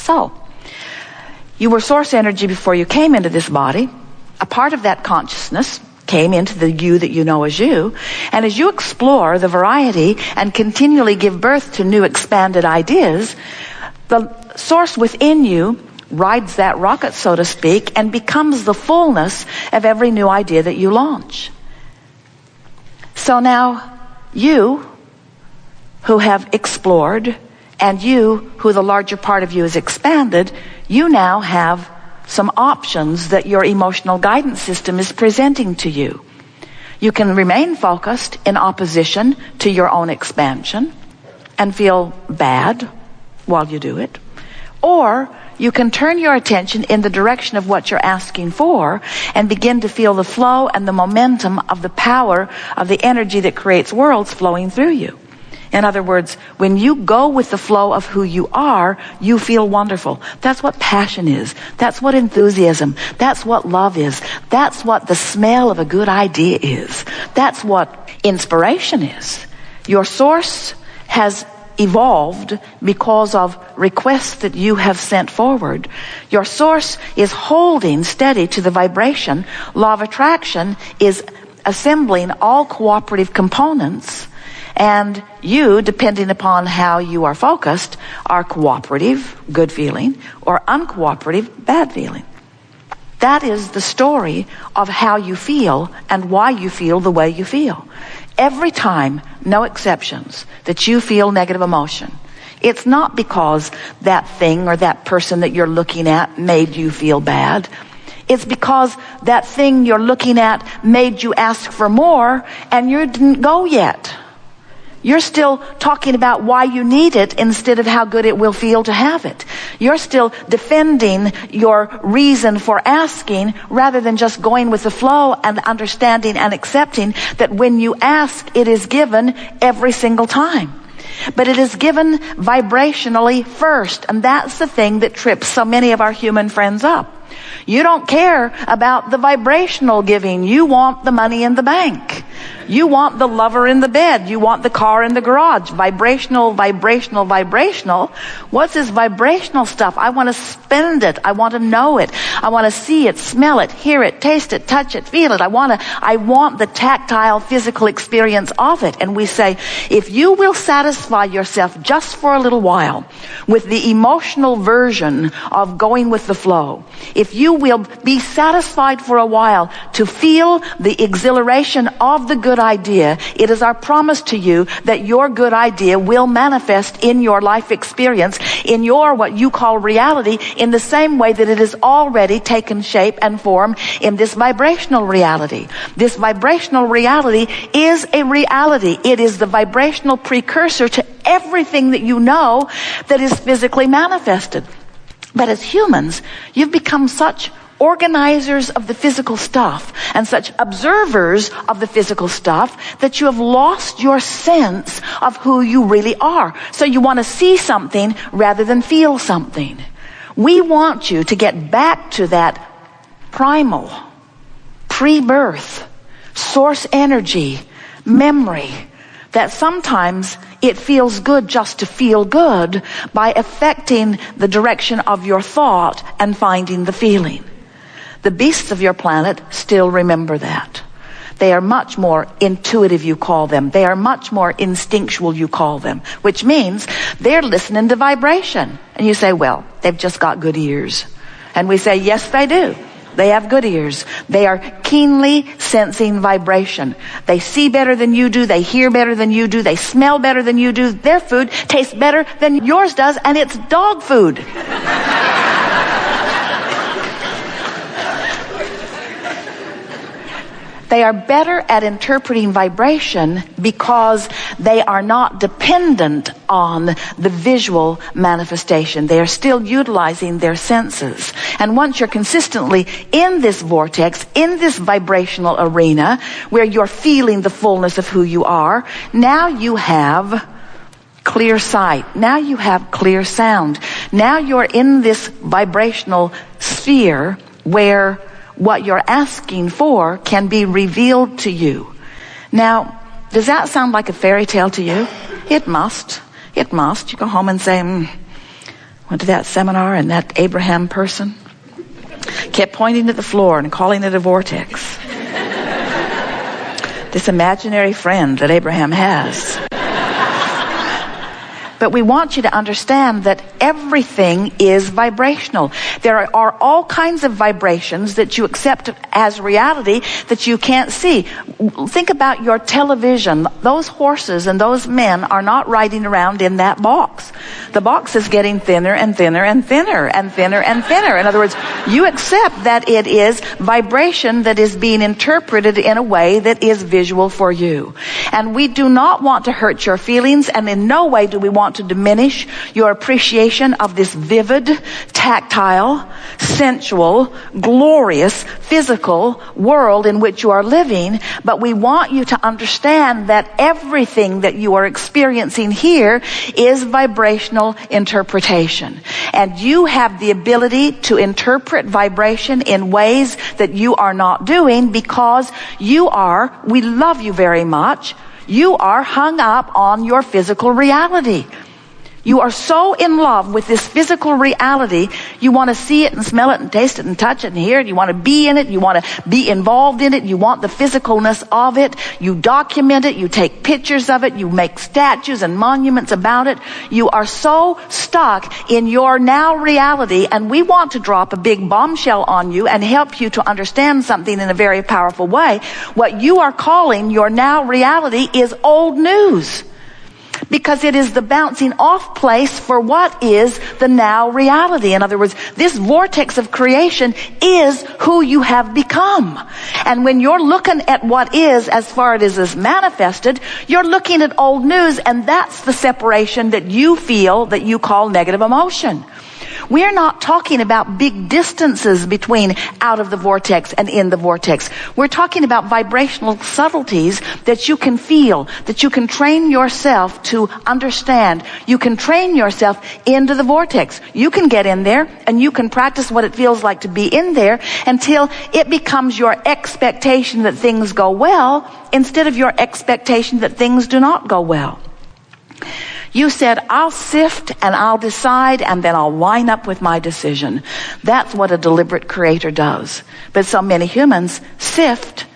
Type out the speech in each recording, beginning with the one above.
So, you were source energy before you came into this body. A part of that consciousness came into the you that you know as you. And as you explore the variety and continually give birth to new expanded ideas, the source within you rides that rocket, so to speak, and becomes the fullness of every new idea that you launch. So now, you who have explored, and you who the larger part of you is expanded, you now have some options that your emotional guidance system is presenting to you. You can remain focused in opposition to your own expansion and feel bad while you do it. Or you can turn your attention in the direction of what you're asking for and begin to feel the flow and the momentum of the power of the energy that creates worlds flowing through you. In other words, when you go with the flow of who you are, you feel wonderful. That's what passion is. That's what enthusiasm. That's what love is. That's what the smell of a good idea is. That's what inspiration is. Your source has evolved because of requests that you have sent forward. Your source is holding steady to the vibration. Law of attraction is assembling all cooperative components, and you, depending upon how you are focused, are cooperative, good feeling, or uncooperative, bad feeling. That is the story of how you feel and why you feel the way you feel. Every time, no exceptions, that you feel negative emotion, it's not because that thing or that person that you're looking at made you feel bad. It's because that thing you're looking at made you ask for more and you didn't go yet. You're still talking about why you need it instead of how good it will feel to have it. You're still defending your reason for asking rather than just going with the flow and understanding and accepting that when you ask, it is given every single time. But it is given vibrationally first, and that's the thing that trips so many of our human friends up. You don't care about the vibrational giving. You want the money in the bank. You want the lover in the bed. You want the car in the garage. Vibrational, vibrational, vibrational. What's this vibrational stuff? I want to spend it. I want to know it. I want to see it, smell it, hear it, taste it, touch it, feel it. I want the tactile, physical experience of it. And we say, if you will satisfy yourself just for a little while with the emotional version of going with the flow, if you will be satisfied for a while to feel the exhilaration of the good idea, it is our promise to you that your good idea will manifest in your life experience, in your what you call reality, in the same way that it has already taken shape and form in this vibrational reality. This vibrational reality is a reality. It is the vibrational precursor to everything that you know that is physically manifested. But as humans, you've become such organizers of the physical stuff and such observers of the physical stuff that you have lost your sense of who you really are. So you want to see something rather than feel something. We want you to get back to that primal, pre-birth, source energy, memory, that sometimes it feels good just to feel good by affecting the direction of your thought and finding the feeling. The beasts of your planet still remember that. They are much more intuitive, you call them. They are much more instinctual, you call them, which means they're listening to vibration. And you say, well, they've just got good ears. And we say, yes, they do. They have good ears. They are keenly sensing vibration. They see better than you do. They hear better than you do. They smell better than you do. Their food tastes better than yours does, and it's dog food. They are better at interpreting vibration because they are not dependent on the visual manifestation. They are still utilizing their senses. And once you're consistently in this vortex, in this vibrational arena, where you're feeling the fullness of who you are, now you have clear sight. Now you have clear sound. Now you're in this vibrational sphere where what you're asking for can be revealed to you. Now, does that sound like a fairy tale to you? It must. It must. You go home and say, Went to that seminar, and that Abraham person kept pointing to the floor and calling it a vortex. This imaginary friend that Abraham has. But we want you to understand that everything is vibrational. There are all kinds of vibrations that you accept as reality that you can't see. Think about your television. Those horses and those men are not riding around in that box. The box is getting thinner and thinner and thinner and thinner and thinner. In other words, you accept that it is vibration that is being interpreted in a way that is visual for you. And we do not want to hurt your feelings, and in no way do we want to diminish your appreciation of this vivid, tactile, sensual, glorious, physical world in which you are living. But we want you to understand that everything that you are experiencing here is vibrational interpretation. And you have the ability to interpret vibration in ways that you are not doing because we love you very much. You are hung up on your physical reality. You are so in love with this physical reality, you want to see it and smell it and taste it and touch it and hear it. You want to be in it. You want to be involved in it. You want the physicalness of it. You document it. You take pictures of it. You make statues and monuments about it. You are so stuck in your now reality, and we want to drop a big bombshell on you and help you to understand something in a very powerful way. What you are calling your now reality is old news. Because it is the bouncing off place for what is the now reality. In other words, this vortex of creation is who you have become. And when you're looking at what is as far as it is manifested, you're looking at old news, and that's the separation that you feel that you call negative emotion. We're not talking about big distances between out of the vortex and in the vortex. We're talking about vibrational subtleties that you can feel, that you can train yourself to understand. You can train yourself into the vortex. You can get in there and you can practice what it feels like to be in there until it becomes your expectation that things go well instead of your expectation that things do not go well. You said, I'll sift and I'll decide and then I'll line up with my decision. That's what a deliberate creator does. But so many humans sift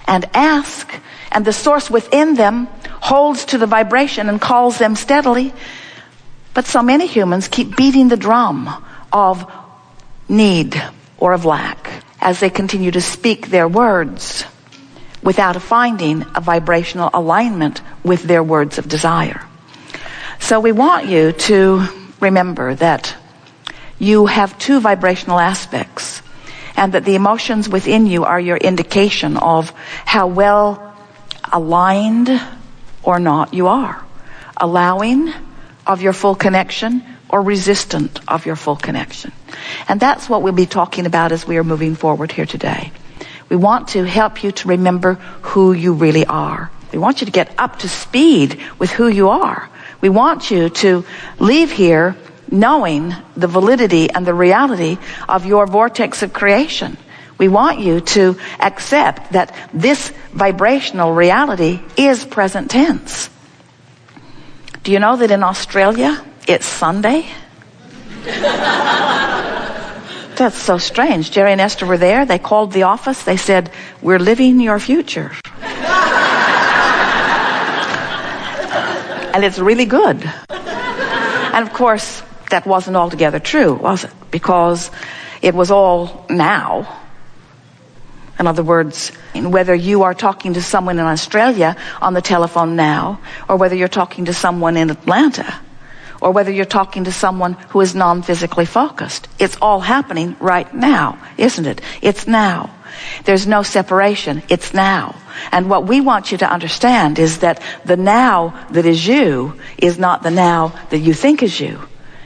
and ask, and the source within them holds to the vibration and calls them steadily. But so many humans keep beating the drum of need or of lack as they continue to speak their words without finding a vibrational alignment with their words of desire. So we want you to remember that you have two vibrational aspects, and that the emotions within you are your indication of how well aligned or not you are, allowing of your full connection or resistant of your full connection. And that's what we'll be talking about as we are moving forward here today. We want to help you to remember who you really are. We want you to get up to speed with who you are. We want you to leave here knowing the validity and the reality of your vortex of creation. We want you to accept that this vibrational reality is present tense. Do you know that in Australia, it's Sunday? That's so strange. Jerry and Esther were there. They called the office. They said, we're living your future. And it's really good. And of course, that wasn't altogether true, was it? Because it was all now. In other words, whether you are talking to someone in Australia on the telephone now, or whether you're talking to someone in Atlanta, or whether you're talking to someone who is non-physically focused, it's all happening right now, isn't it? It's now. There's no separation. It's now. And what we want you to understand is that the now that is you is not the now that you think is you.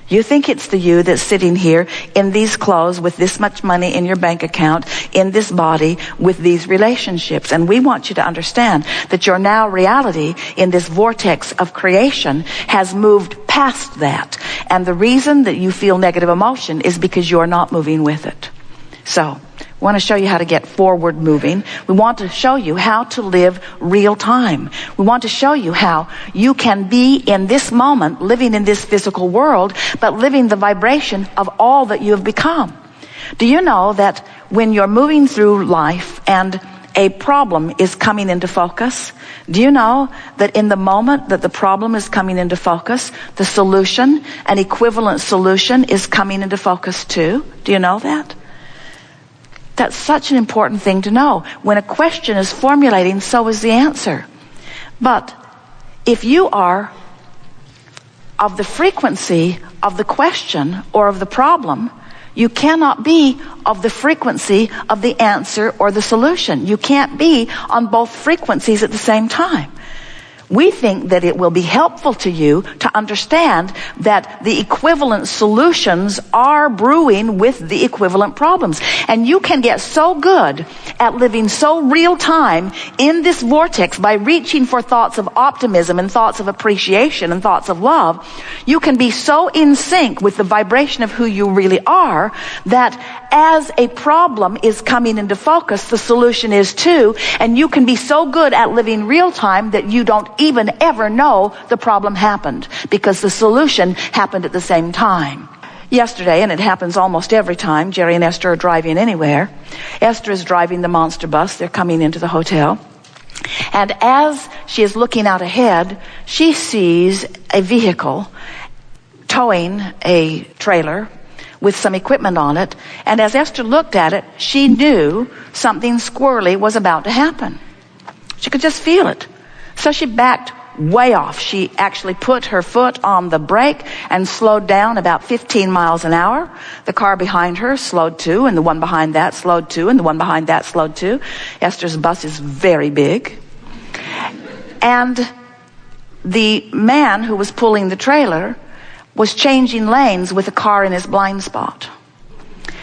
You think it's the you that's sitting here in these clothes with this much money in your bank account, in this body, with these relationships. And we want you to understand that your now reality in this vortex of creation has moved past that. And the reason that you feel negative emotion is because you're not moving with it. So We want to show you how to get forward moving. We want to show you how to live real time. We want to show you how you can be in this moment, living in this physical world, but living the vibration of all that you have become. Do you know that when you're moving through life and a problem is coming into focus, do you know that in the moment that the problem is coming into focus, the solution, an equivalent solution, is coming into focus too? Do you know that? That's such an important thing to know. When a question is formulating, so is the answer. But if you are of the frequency of the question or of the problem, you cannot be of the frequency of the answer or the solution. You can't be on both frequencies at the same time. We think that it will be helpful to you to understand that the equivalent solutions are brewing with the equivalent problems. And you can get so good at living so real time in this vortex by reaching for thoughts of optimism and thoughts of appreciation and thoughts of love. You can be so in sync with the vibration of who you really are that as a problem is coming into focus, the solution is too. And you can be so good at living real time that you don't even ever know the problem happened, because the solution happened at the same time. Yesterday, and it happens almost every time, Jerry and Esther are driving anywhere. Esther is driving the monster bus. They're coming into the hotel. And as she is looking out ahead, she sees a vehicle towing a trailer with some equipment on it. And as Esther looked at it, she knew something squirrely was about to happen. She could just feel it. So she backed way off. She actually put her foot on the brake and slowed down about 15 miles an hour. The car behind her slowed too, and the one behind that slowed too, and the one behind that slowed too. Esther's bus is very big. And the man who was pulling the trailer was changing lanes with the car in his blind spot.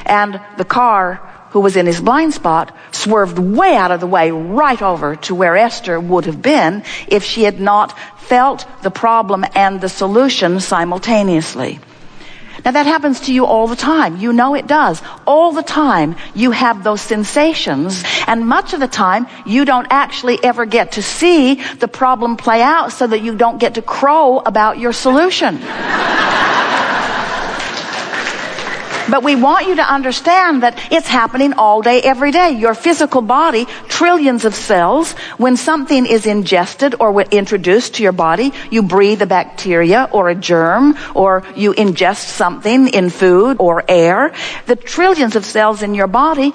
And the car who was in his blind spot swerved way out of the way right over to where Esther would have been if she had not felt the problem and the solution simultaneously. Now that happens to you all the time. You know it does. All the time you have those sensations, and much of the time you don't actually ever get to see the problem play out so that you don't get to crow about your solution. But we want you to understand that it's happening all day, every day. Your physical body, trillions of cells, when something is ingested or introduced to your body, you breathe a bacteria or a germ, or you ingest something in food or air. The trillions of cells in your body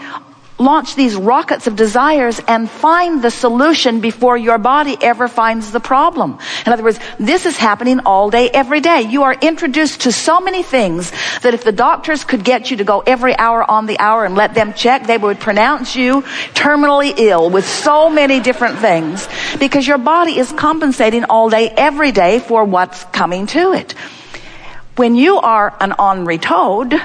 launch these rockets of desires and find the solution before your body ever finds the problem. In other words, this is happening all day, every day. You are introduced to so many things that if the doctors could get you to go every hour on the hour and let them check, they would pronounce you terminally ill with so many different things, because your body is compensating all day, every day for what's coming to it. When you are an ornery toad,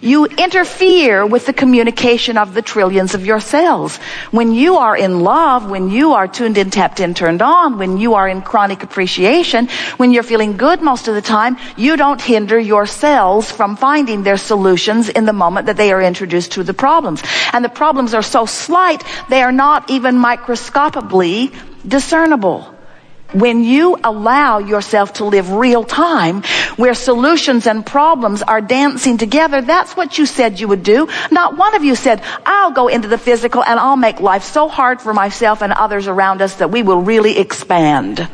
you interfere with the communication of the trillions of your cells. When you are in love, when you are tuned in, tapped in, turned on, when you are in chronic appreciation, when you're feeling good most of the time, you don't hinder your cells from finding their solutions in the moment that they are introduced to the problems. And the problems are so slight, they are not even microscopically discernible. When you allow yourself to live real time, where solutions and problems are dancing together, that's what you said you would do. Not one of you said, I'll go into the physical and I'll make life so hard for myself and others around us that we will really expand.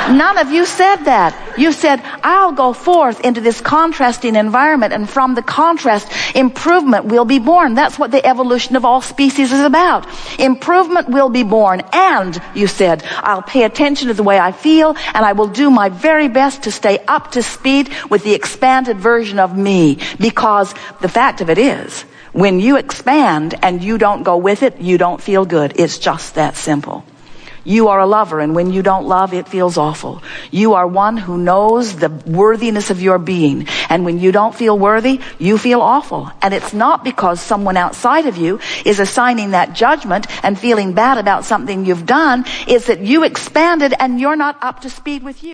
None of you said that. You said, I'll go forth into this contrasting environment, and from the contrast, improvement will be born. That's what the evolution of all species is about. Improvement will be born. And, you said, I'll pay attention to the way I feel, and I will do my very best to stay up to speed with the expanded version of me. Because the fact of it is, when you expand and you don't go with it, you don't feel good. It's just that simple. You are a lover, and when you don't love, it feels awful. You are one who knows the worthiness of your being, and when you don't feel worthy, you feel awful. And it's not because someone outside of you is assigning that judgment and feeling bad about something you've done. It's that you expanded and you're not up to speed with you.